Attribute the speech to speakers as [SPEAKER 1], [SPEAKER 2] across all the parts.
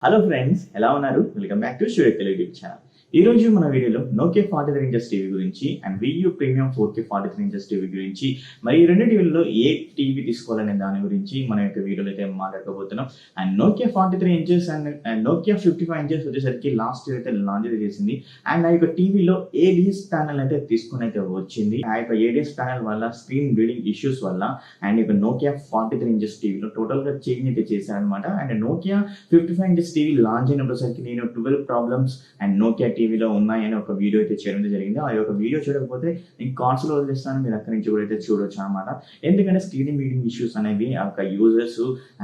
[SPEAKER 1] Hello friends, ఎలా ఉన్నారు? Welcome back to Sure Telugu YouTube channel. ఈ రోజు మన వీడియోలో నోకియా 43 ఇంచెస్ టీవీ గురించి and Vu premium 4K 43 inches TV గురించి, మరి ఈ రెండు టీవీల్లో ఏ టీవీ తీసుకోవాలనే దాని గురించి మన యొక్క వీడియోలో అయితే మాట్లాడుకోబోతున్నాం. And Nokia 43 inches and Nokia 55 inches వచ్చేసరికి లాస్ట్ ఇయర్ అయితే లాంచ్ చేసింది. అండ్ ఆ యొక్క టీవీలో ఏడిఎస్ ప్యానల్ అయితే తీసుకుని అయితే వచ్చింది. ఆ యొక్క ఏడిఎస్ ప్యానల్ వల్ల స్క్రీన్ బ్లీడింగ్ ఇష్యూస్ వల్ల అండ్ ఇక నోకియా 43 ఇంచెస్ టీవీలో టోటల్ గా చేంజ్ అయితే చేశారనమాట. And Nokia 55 inches TV launch అయినప్పటిసరికి నేను 12 ప్రాబ్లమ్స్ అండ్ నోకియా టీవీలో ఉన్నాయని ఒక వీడియో అయితే చేయడం జరిగింది. ఆ యొక్క వీడియో చూడకపోతే నేను కాన్సోల్ వదిలేస్తాను, మీరు అక్కడి నుంచి కూడా అయితే చూడొచ్చు అనమాట. ఎందుకంటే స్క్రీన్ మీటింగ్ ఇష్యూస్ అనేవి ఆ యొక్క యూజర్స్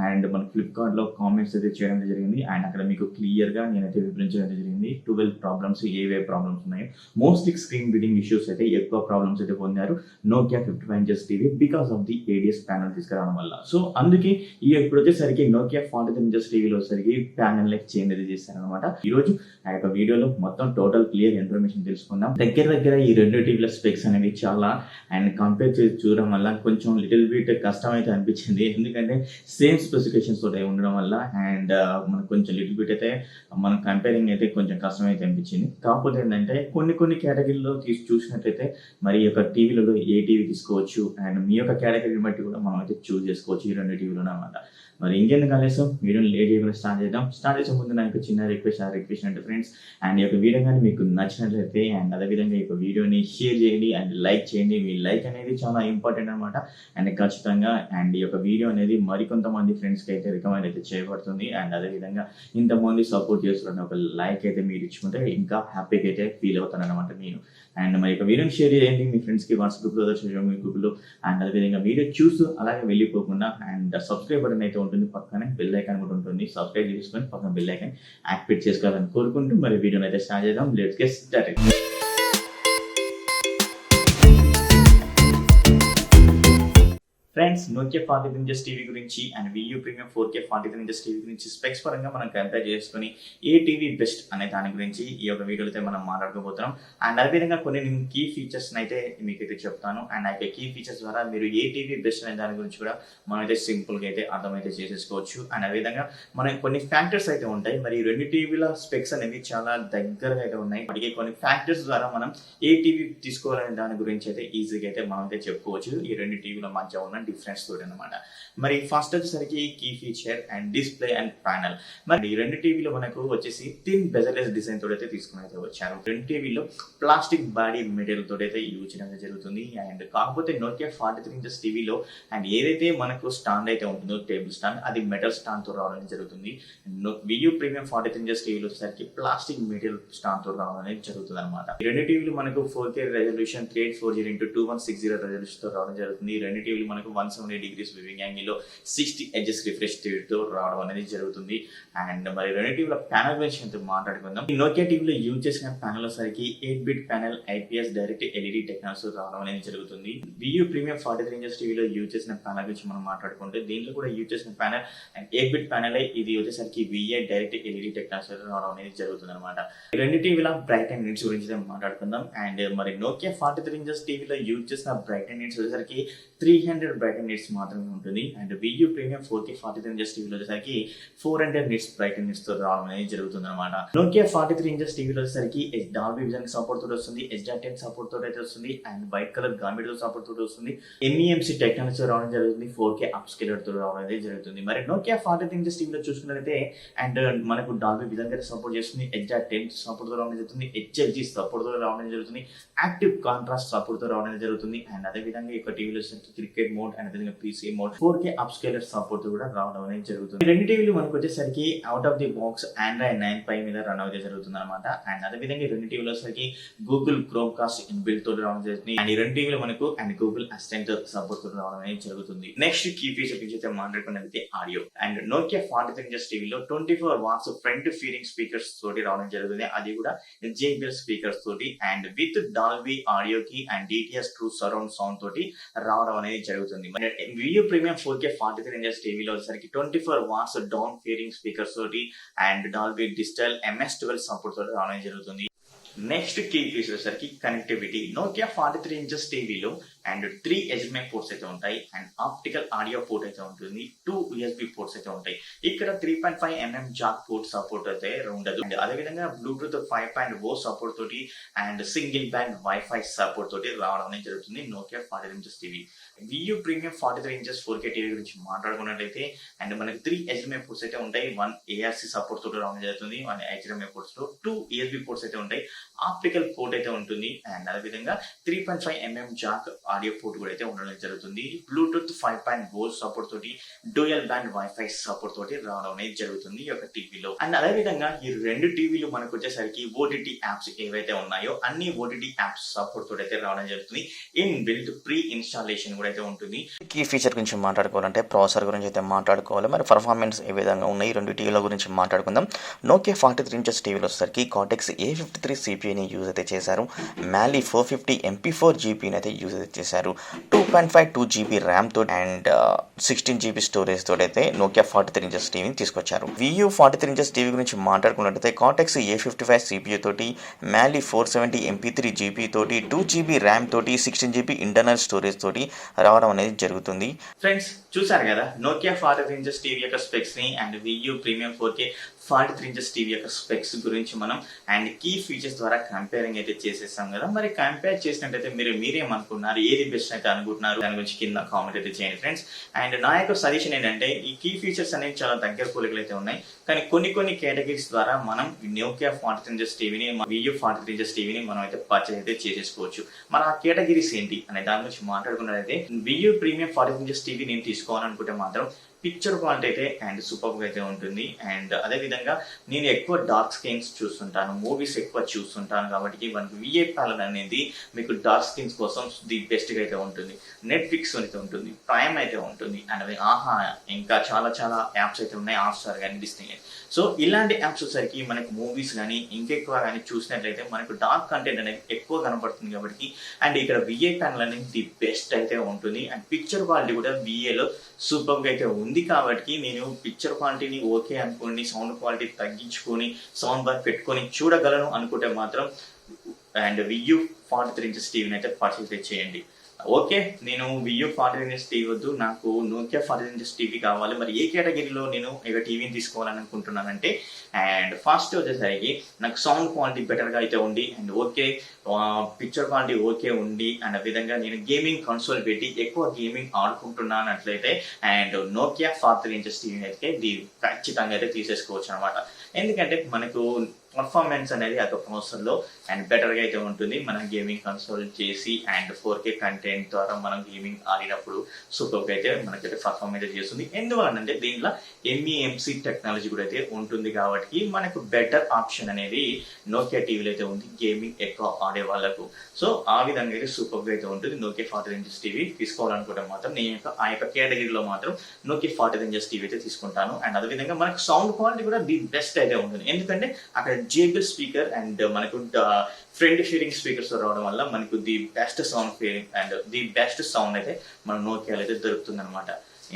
[SPEAKER 1] అండ్ మన ఫ్లిప్కార్ట్ లో కామెంట్స్ అయితే చేయడం జరిగింది. అండ్ అక్కడ మీకు క్లియర్ గా నేనైతే వివరించడం జరిగింది 12 ప్రాబ్లమ్స్ ఏవే ప్రాబ్లమ్స్ ఉన్నాయో. మోస్ట్లీ స్క్రీన్ మీటింగ్ ఇష్యూస్ అయితే ఎక్కువ ప్రాబ్లమ్స్ అయితే పొందారు Nokia 55 inches TV because of the ADS panel తీసుకురావడం వల్ల. సో అందుకే ఈ ఇప్పుడు వచ్చేసరికి నోకియా 43 ఇంచెస్ టీవీలో వచ్చేసరికి ప్యానల్ చేంజ్ అయితే చేశారనమాట. ఈ రోజు ఆ యొక్క వీడియోలో మొత్తం టోటల్ క్లియర్ ఇన్ఫర్మేషన్ తెలుసుకుందాం. దగ్గర ఈ రెండు టీవీల స్పెక్స్ అనేవి చాలా అండ్ కంపేర్ చేసి చూడడం వల్ల కొంచెం లిటిల్ బిట్ కష్టం అయితే అనిపించింది. ఎందుకంటే సేమ్ స్పెసిఫికేషన్స్ తోటి ఉండడం వల్ల అండ్ మనకు కొంచెం లిటిల్ బిట్ అయితే మనం కంపేరింగ్ అయితే కొంచెం కష్టం అయితే అనిపించింది. కాకపోతే ఏంటంటే కొన్ని కేటగిరీలో చూసినట్లయితే మరి ఈ యొక్క టీవీలలో ఏ టీవీ తీసుకోవచ్చు అండ్ మీ యొక్క కేటగిరీని బట్టి కూడా మనం అయితే చూస్ చేసుకోవచ్చు ఈ రెండు టీవీలో అనమాట. మరి ఇంకెందుకు ఆలస్యం, వీడియోని లేట్ చేయకుండా స్టార్ట్ చేద్దాం. స్టార్ట్ చేసే ముందు నాకు చిన్న రిక్వెస్ట్ అంటే ఫ్రెండ్స్, అండ్ ఈ యొక్క వీడియో కానీ మీకు నచ్చినట్లయితే అండ్ అదేవిధంగా ఈ యొక్క వీడియోని షేర్ చేయండి అండ్ లైక్ చేయండి. మీ లైక్ అనేది చాలా ఇంపార్టెంట్ అనమాట. అండ్ ఖచ్చితంగా అండ్ ఈ యొక్క వీడియో అనేది మరికొంతమంది ఫ్రెండ్స్కి అయితే రికమెండ్ అయితే చేయబడుతుంది. అండ్ అదేవిధంగా ఇంతమంది సపోర్ట్ చేస్తున్న ఒక లైక్ అయితే మీరు ఇచ్చుకుంటే ఇంకా హ్యాపీగా అయితే ఫీల్ అవుతాను అనమాట నేను. అండ్ మరి యొక్క వీడియోని షేర్ చేయండి మీ ఫ్రెండ్స్కి వాట్సాప్ గ్రూప్లో, మీ గ్రూప్లో. అండ్ అదేవిధంగా వీడియో చూస్తూ అలాగే వెళ్ళిపోకుండా అండ్ సబ్స్క్రైబ్ బటన్ అయితే ఉంటుంది, పక్కనే బెల్ ఐకాన్ కూడా ఉంటుంది. సబ్స్క్రైబ్ చేసుకొని పక్కన బెల్ ఐకాన్ యాక్టివేట్ చేసుకోవాలని కోరుకుంటూ మరి వీడియోని అయితే స్టార్ట్ చేద్దాం. Let's get started. Friends, Nokia 43 inches TV గురించి and Vu premium 4K 43 inches TV గురించి స్పెక్స్ పరంగా మనం కంపేర్ చేసుకుని ఏ టీవీ బెస్ట్ అనే దాని గురించి ఈ యొక్క వీడియోలో అయితే మనం మాట్లాడుకోబోతున్నాం. అండ్ అదేవిధంగా కొన్ని కీ ఫీచర్స్ అయితే మీకు అయితే చెప్తాను. అండ్ ఆ కీ ఫీచర్స్ ద్వారా మీరు ఏ టీవీ బెస్ట్ అనే దాని గురించి కూడా మనం అయితే సింపుల్గా అయితే అర్థమైతే చేసేసుకోవచ్చు. అండ్ అదేవిధంగా మనకి కొన్ని ఫ్యాక్టర్స్ అయితే ఉంటాయి. మరి రెండు టీవీల స్పెక్స్ అనేవి చాలా దగ్గరగా అయితే ఉన్నాయి. అడిగే కొన్ని ఫ్యాక్టర్స్ ద్వారా మనం ఏ టీవీ తీసుకోవాలనే దాని గురించి అయితే ఈజీగా అయితే మనం అయితే చెప్పుకోవచ్చు ఈ రెండు టీవీల మధ్య ఉన్న డిఫరెన్స్ తోటి అనమాట. మరి ఫస్ట్ వచ్చేసరికి key feature and display and panel. మరి ఈ రెండు టీవీలో మనకు వచ్చేసి థిన్ బెజర్లెస్ డిజైన్ తోటి అయితే తీసుకుని అయితే వచ్చారు. రెండు టీవీలో ప్లాస్టిక్ బాడీ మెటీరియల్ తోటి అయితే యూజ్ చేయడం జరుగుతుంది. అండ్ కాకపోతే నోకియా 43 ఇంచెస్ టీవీలో అండ్ ఏదైతే మనకు స్టాండ్ అయితే ఉంటుందో టేబుల్ స్టాండ్, అది మెటల్ స్టాండ్ తో రావడం జరుగుతుంది. వియూ ప్రీమియం 43 ఇంచెస్ టీవీలో వచ్చేసరికి ప్లాస్టిక్ మెటీరియల్ స్టాండ్ తో రావడం అనేది జరుగుతుంది అనమాట. ఈ రెండు టీవీలు మనకు 4K రెజల్యూషన్ 3840x2160 రెజల్యూషన్ తో రావడం జరుగుతుంది. ఈ రెండు టీవీలు మనకు 170 degrees వివింగ్ యాంగిల్ లో 60 edges రిఫ్రెష్ తో రావడం అనేది జరుగుతుంది. అండ్ మరి రెండు టీవీల ప్యానల్ గురించి ఎంత మాట్లాడుకుందాం. ఈ నోకియా టీవీలో యూజ్ చేసిన ప్యానల్ సరికి 8-bit panel IPS direct LED technology రావడం అనేది జరుగుతుంది. వియూ ప్రీమియం 43 ఇంచెస్ టీవీలో యూజ్ చేసిన ప్యానల్ గురించి మనం మాట్లాడుకుంటే దీంట్లో కూడా యూజ్ చేసిన ప్యానల్ అండ్ 8-bit ప్యానల్ ఇది వచ్చేసరికి VA డైరెక్ట్ LED టెక్నాలజీ రావడం అనేది జరుగుతుంది అనమాట. రెండు టీవీల బ్రైట్ అండ్ నిట్స్ గురించి మాట్లాడుకుందాం. అండ్ మరి నోకియా 43 ఇంచెస్ టీవీలో యూజ్ చేసిన బ్రైట్ అండ్ నిట్స్ వచ్చేసరికి 300 బ్రైట్ అండ్ నిట్స్ మాత్రమే ఉంటుంది. And Vu premium 4K 43 inches టీవీలో వచ్చేసరికి 400 నిట్స్ బ్రైట్ అండ్ నిట్స్ తో రావడం అనేది జరుగుతుంది అనమాట. నోకియా 43 ఇంచెస్ టీవీలో వచ్చేసరికి డాల్బీ విజన్ సపోర్ట్ తోటి వస్తుంది, HDR10 సపోర్ట్ తోటి అయితే వస్తుంది. And white colour gambit support తోటి వస్తుంది. MEMC టెక్నాలజీ రావడం జరుగుతుంది. 4K అప్ స్కేలర్ తో రావడం అనేది జరుగుతుంది. మరి నోకియా 43 ఇంచెస్ టీవీలో చూసుకున్నట్లయితే అండ్ మనకు డాల్బీ విజన్ సపోర్ట్ చేస్తుంది, HDR10 సపోర్ట్ తో రావడం జరుగుతుంది, HLG సపోర్ట్ తో రావడం జరుగుతుంది, యాక్టివ్ కాంట్రాస్ట్ సపోర్ట్ తో రావడం జరుగుతుంది. అండ్ అదే విధంగా ఈ టీవీలో క్రికెట్ మోడ్ అండ్ అదే PC mode 4K up scalar support కూడా రావడం అనేది జరుగుతుంది. ఈ రెండు టీవీలు మనకు వచ్చేసరికి out of the box Android 9 పై మీద రన్ అయితే జరుగుతుంది అనమాట. అండ్ అదే విధంగా ఈ రెండు టీవీలో వచ్చేసరికి గూగుల్ క్రోమ్ కాస్ట్ ఇన్బిల్ట్ తోటి రావడం జరుగుతుంది. అండ్ ఈ రెండు టీవీలు మనకు అండ్ గూగుల్ అసిస్టెంట్ సపోర్ట్ తోటి రావడం అనేది జరుగుతుంది. నెక్స్ట్ కీ ఫీచర్ గురించి అయితే మాట్లాడుకున్నది ఆడియో. అండ్ నోకియా 43 ఇంచెస్ టీవీలో 24 watts ఫ్రంట్ ఫీరింగ్ స్పీకర్స్ తోటి రావడం జరుగుతుంది. అది కూడా JBL స్పీకర్స్ తోటి అండ్ విత్ డాల్బీ ఆడియో కి and DTS true surround sound తోటి రావడం అనేది జరుగుతుంది. వియూ ప్రీమియం 4K 43 ఇంచెస్ టీవీలో వచ్చేసరికి 24 watts డౌన్ ఫీరింగ్ స్పీకర్స్ తోటి and Dolby digital MS12 support తోటి రావడం జరుగుతుంది. నెక్స్ట్ కీ ఫీచర్ వచ్చేసరికి కనెక్టివిటీ. నోకియా 43 ఇంచెస్ టీవీలో అండ్ 3 HDMI పోర్ట్స్ అయితే ఉంటాయి అండ్ ఆప్టికల్ ఆడియో పోర్ట్ అయితే ఉంటుంది, 2 USB పోర్ట్స్ అయితే ఉంటాయి. ఇక్కడ 3.5mm జాక్ పోర్ట్ సపోర్ట్ అయితే ఉండదు. అండ్ అదేవిధంగా బ్లూటూత్ 5.0 సపోర్ట్ తోటి and single band wifi support తోటి రావడం అనేది జరుగుతుంది Nokia 43 inches TV. Vu premium 43 inches 4K TV గురించి మాట్లాడుకున్నట్లయితే అండ్ మనకి 3 HDMI పోర్ట్స్ అయితే ఉంటాయి, 1 ARC సపోర్ట్ తోటి రావడం జరుగుతుంది, 1 HDMI పోర్ట్స్ తో 2 USB పోర్ట్స్ అయితే ఉంటాయి, ఆప్టికల్ పోర్ట్ అయితే ఉంటుంది అండ్ అదేవిధంగా 3.5mm జాక్ ఆడియో పోర్ట్ కూడా అయితే ఉండడం జరుగుతుంది. బ్లూటూత్ 5.0 సపోర్ట్ తోటి డ్యూయల్ బ్యాండ్ వైఫై సపోర్ట్ తోటి రావడం అనేది జరుగుతుంది ఈ యొక్క టీవీలో. అండ్ అదేవిధంగా ఈ రెండు టీవీలు మనకు వచ్చేసరికి OTT యాప్స్ ఏవైతే ఉన్నాయో అన్ని OTT యాప్స్ సపోర్ట్ తోటి అయితే రావడం జరుగుతుంది. ఇన్ బిల్ట్ ప్రీ ఇన్స్టాలేషన్ కూడా అయితే ఉంటుంది. కీ ఫీచర్ గురించి మాట్లాడుకోవాలంటే ప్రాసెసర్ గురించి అయితే మాట్లాడుకోవాలి. మరి పర్ఫార్మెన్స్ ఏ విధంగా ఉన్నాయి రెండు టీవీల గురించి మాట్లాడుకుందాం. నోకియా 43 ఇంచెస్ టీవీలో వచ్చేసరికి కార్టెక్స్ A53 CPUని యూజ్ అయితే చేశారు. Mali 450 MP4 GPUని అయితే యూజ్ అయితే చేశారు. 2.52 GB ర్యామ్ తో అండ్ 16 GB స్టోరేజ్ తోటి అయితే నోకియా 43 ఇంచెస్ టీవీని తీసుకొచ్చారు. వియూ 43 ఇంచెస్ టీవీ గురించి మాట్లాడుకున్నట్లయితే కార్టెక్స్ A55 CPU తోటి, Mali 470 MP3 GPU తోటి, 2 GB ర్యామ్ తోటి, 16 GB ఇంటర్నల్ స్టోరేజ్ తోటి రావడం అనేది జరుగుతుంది. ఫ్రెండ్స్ చూసారు కదా నోకియా 43 ఇంచెస్ టీవీ యొక్క స్పెక్స్ ని and Vu premium 4K 43 inches TV యొక్క స్పెక్స్ గురించి మనం అండ్ కీ ఫీచర్స్ ద్వారా కంపేరింగ్ అయితే చేసేసాం కదా. మరి కంపేర్ చేసినట్టయితే మీరేమనుకున్నారు, ఏది బెస్ట్ అయితే అనుకుంటున్నారు, దాని గురించి కింద కామెంట్ అయితే చేయండి ఫ్రెండ్స్. అండ్ నా యొక్క సజెషన్ ఏంటంటే ఈ కీ ఫీచర్స్ అనేవి చాలా దగ్గర పోలికలు అయితే ఉన్నాయి, కానీ కొన్ని కేటగిరీస్ ద్వారా మనం నోకియా 43 ఇంచెస్ టీవీని వియూ 43 ఇంచెస్ టీవీని మనం అయితే పర్చేస్ అయితే చేసేసుకోవచ్చు. మన ఆ కేటగిరీస్ ఏంటి అనే దాని గురించి మాట్లాడుకున్నట్లయితే వియూ ప్రీమియం 43 ఇంచెస్ టీవీ నేను తీసుకోవాలనుకుంటే మాత్రం పిక్చర్ క్వాలిటీ అయితే అండ్ సూపర్గా అయితే ఉంటుంది. అండ్ అదేవిధంగా నేను ఎక్కువ డార్క్ స్క్రీన్స్ చూస్తుంటాను, మూవీస్ ఎక్కువ చూస్తుంటాను కాబట్టి మనకి విఐ ప్యానల్ అనేది మీకు డార్క్ స్క్రీన్స్ కోసం ది బెస్ట్గా అయితే ఉంటుంది. నెట్ఫ్లిక్స్ అయితే ఉంటుంది, ప్రైమ్ అయితే ఉంటుంది అండ్ ఆహా ఇంకా చాలా యాప్స్ అయితే ఉన్నాయి, హాట్‌స్టార్ కానీ డిస్నీ కానీ. సో ఇలాంటి యాప్స్ వచ్చేసరికి మనకు మూవీస్ కానీ ఇంకెక్కువ కానీ చూసినట్లయితే మనకు డార్క్ కంటెంట్ అనేది ఎక్కువ కనపడుతుంది కాబట్టి అండ్ ఇక్కడ విఐ ప్యానల్ అనేది ది బెస్ట్ అయితే ఉంటుంది. అండ్ పిక్చర్ క్వాలిటీ కూడా విఏలో సూపర్గా అయితే ఉంది కాబట్టి నేను పిక్చర్ క్వాలిటీని ఓకే అనుకోండి, సౌండ్ క్వాలిటీ తగ్గించుకొని సౌండ్ బార్ పెట్టుకొని చూడగలను అనుకుంటే మాత్రం అండ్ వియూ 43 ఇంచెస్ టీవీని అయితే పర్చేస్ చేయండి. ఓకే నేను వియూ 43 ఇంచెస్ టీవీ వద్దు, నాకు నోకియా 43 ఇంచెస్ టీవీ కావాలి. మరి ఏ కేటగిరీలో నేను ఇక టీవీని తీసుకోవాలని అనుకుంటున్నానంటే అండ్ ఫస్ట్ వచ్చేసరికి నాకు సౌండ్ క్వాలిటీ బెటర్గా అయితే ఉండి and okay picture quality okay ఉండి అండ్ విధంగా నేను గేమింగ్ కన్సోల్ పెట్టి ఎక్కువ గేమింగ్ ఆడుకుంటున్నానట్లయితే అండ్ నోకియా 43 ఇంచెస్ టీవీని అయితే ఖచ్చితంగా అయితే తీసేసుకోవచ్చు అనమాట. ఎందుకంటే మనకు పర్ఫార్మెన్స్ అనేది ఆ ప్రాసెసర్లో అండ్ బెటర్గా అయితే ఉంటుంది. మనం గేమింగ్ కన్సోల్ చేసి అండ్ 4K కంటెంట్ ద్వారా మనం గేమింగ్ ఆడినప్పుడు సూపర్గా అయితే మనకైతే పర్ఫార్మెన్స్ చేస్తుంది. ఎందువలనంటే దీంట్లో MEMC టెక్నాలజీ కూడా అయితే ఉంటుంది కాబట్టి మనకు బెటర్ ఆప్షన్ అనేది నోకియా టీవీలో అయితే ఉంది గేమింగ్ ఎక్కువ ఆడే వాళ్ళకు. సో ఆ విధంగా అయితే సూపర్గా అయితే ఉంటుంది. నోకియా 43 ఇంచెస్ టీవీ తీసుకోవాలనుకుంటే మాత్రం నేను ఆ యొక్క కేటగిరీలో మాత్రం నోకియా 43 ఇంచెస్ టీవీ అయితే తీసుకుంటాను. అండ్ అదేవిధంగా మనకు సౌండ్ క్వాలిటీ కూడా ది బెస్ట్ అయితే ఉంటుంది, ఎందుకంటే అక్కడ JBL స్పీకర్ అండ్ మనకు ఫ్రంట్ షేరింగ్ స్పీకర్స్ రావడం వల్ల మనకు the best sound feeling and the best sound అయితే మన నోకియాలో అయితే దొరుకుతుంది అనమాట.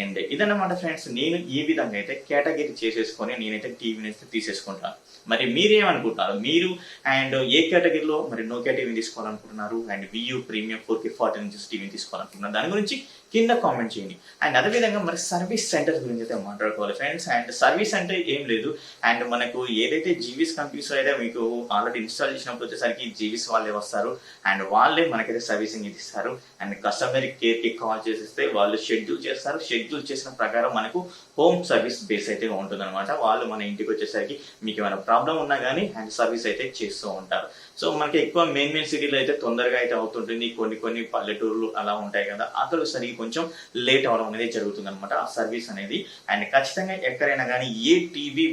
[SPEAKER 1] అండ్ ఇదన్నమాట ఫ్రెండ్స్, నేను ఈ విధంగా అయితే కేటగిరీ చేసేసుకొని నేనైతే టీవీని అయితే తీసేసుకుంటాను. మరి మీరేమనుకుంటున్నారు, మీరు అండ్ ఏ కేటగిరీలో మరి నోకియా టీవీని తీసుకోవాలనుకుంటున్నారు and Vu premium 4K 43 inches టీవీని తీసుకోవాలనుకుంటున్నారు దాని గురించి కింద కామెంట్ చేయండి. అండ్ అదేవిధంగా మరి సర్వీస్ సెంటర్స్ గురించి అయితే మాట్లాడుకోవాలి ఫ్రెండ్స్. అండ్ సర్వీస్ అంటే ఏం లేదు, అండ్ మనకు ఏదైతే జీవీస్ కంపెనీస్ అయితే మీకు ఆల్రెడీ ఇన్స్టాల్ చేసినప్పుడు వచ్చేసరికి జీవీస్ వాళ్ళే వస్తారు అండ్ వాళ్ళే మనకైతే సర్వీసింగ్ ఇస్తారు. అండ్ కస్టమర్ కేర్కి కాల్ చేసేస్తే వాళ్ళు షెడ్యూల్ చేస్తారు, షెడ్యూల్ చేసిన ప్రకారం మనకు హోమ్ సర్వీస్ బేస్ అయితే ఉంటుంది అనమాట. వాళ్ళు మన ఇంటికి వచ్చేసరికి మీకు ఏమైనా ప్రాబ్లం ఉన్నా కానీ అండ్ సర్వీస్ అయితే చేస్తూ ఉంటారు. సో మనకి ఎక్కువ మెయిన్ సిటీలో అయితే తొందరగా అయితే అవుతుంటుంది, కొన్ని పల్లెటూర్లు అలా ఉంటాయి కదా, అక్కడ సరిగ్గా కొంచెం లేట్ అవడం అనేది జరుగుతుంది అనమాట ఆ సర్వీస్ అనేది. అండ్ ఖచ్చితంగా ఎక్కడైనా కానీ ఏ టీవీ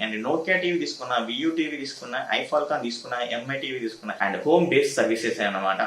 [SPEAKER 1] అండ్ నోకియా టీవీ తీసుకున్నా, వియూ టీవీ తీసుకున్నా, ఐఫాల్కాన్ తీసుకున్నా, MI టీవీ తీసుకున్నా అండ్ హోమ్ బేస్డ్ సర్వీసెస్ అనమాట.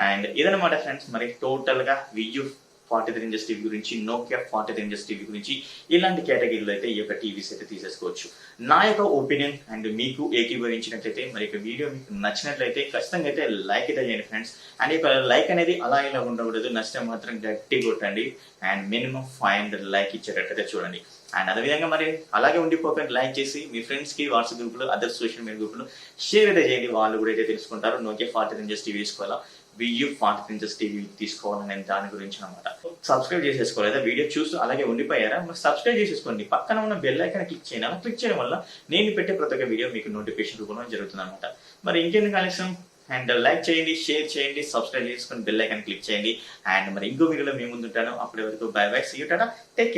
[SPEAKER 1] అండ్ ఇదనమాట ఫ్రెండ్స్, మరి టోటల్ గా వియూ 43 ఇంచెస్ టీవీ గురించి, నోకియా 43 ఇంచెస్ టీవీ గురించి ఇలాంటి కేటగిరీలో అయితే ఈ యొక్క టీవీస్ అయితే తీసేసుకోవచ్చు. నా యొక్క ఒపీనియన్ అండ్ మీకు ఏకీభవించినట్లయితే మరి ఇక వీడియో మీకు నచ్చినట్లయితే ఖచ్చితంగా అయితే లైక్ అయితే చేయండి ఫ్రెండ్స్. అండ్ ఇక లైక్ అనేది అలా ఇలా ఉండకూడదు, నచ్చితే మాత్రం గట్టి కొట్టండి అండ్ మినిమం 500 లైక్ ఇచ్చేటట్టయితే చూడండి. అండ్ అదేవిధంగా మరి అలాగే ఉండిపోకండి, లైక్ చేసి మీ ఫ్రెండ్స్కి వాట్సాప్ గ్రూపులు, అదర్ సోషల్ మీడియా గ్రూపులు షేర్ అయితే చేయండి, వాళ్ళు కూడా అయితే తెలుసుకుంటారు నోకియా 43 ఇంచెస్ టీవీ తీసుకోవాలా వియూ 43 ఇంచెస్ టీవీ తీసుకోవాలనే దాని గురించి అనమాట. సబ్స్క్రైబ్ చేసేసుకోలేదా? వీడియో చూస్తూ అలాగే ఉండిపోయారా? మరి సబ్స్క్రైబ్ చేసేసుకోండి. పక్కన ఉన్న బెల్ ఐకాన్ క్లిక్ చేయండి. అలా క్లిక్ చేయడం వల్ల నేను పెట్టే ప్రతి ఒక్క వీడియో మీకు నోటిఫికేషన్ రూపంలో జరుగుతుంది అనమాట. మరి ఇంకెందుకు ఆలస్యం? అండ్ లైక్ చేయండి, షేర్ చేయండి, సబ్స్క్రైబ్ చేసుకొని బెల్ ఐకాన్ క్లిక్ చేయండి. అండ్ మరి ఇంకో వీడియోలో మీ ముందు ఉంటాను. అప్పటి వరకు బై బై, సీ యూ, టాటా, టేక్ కేర్.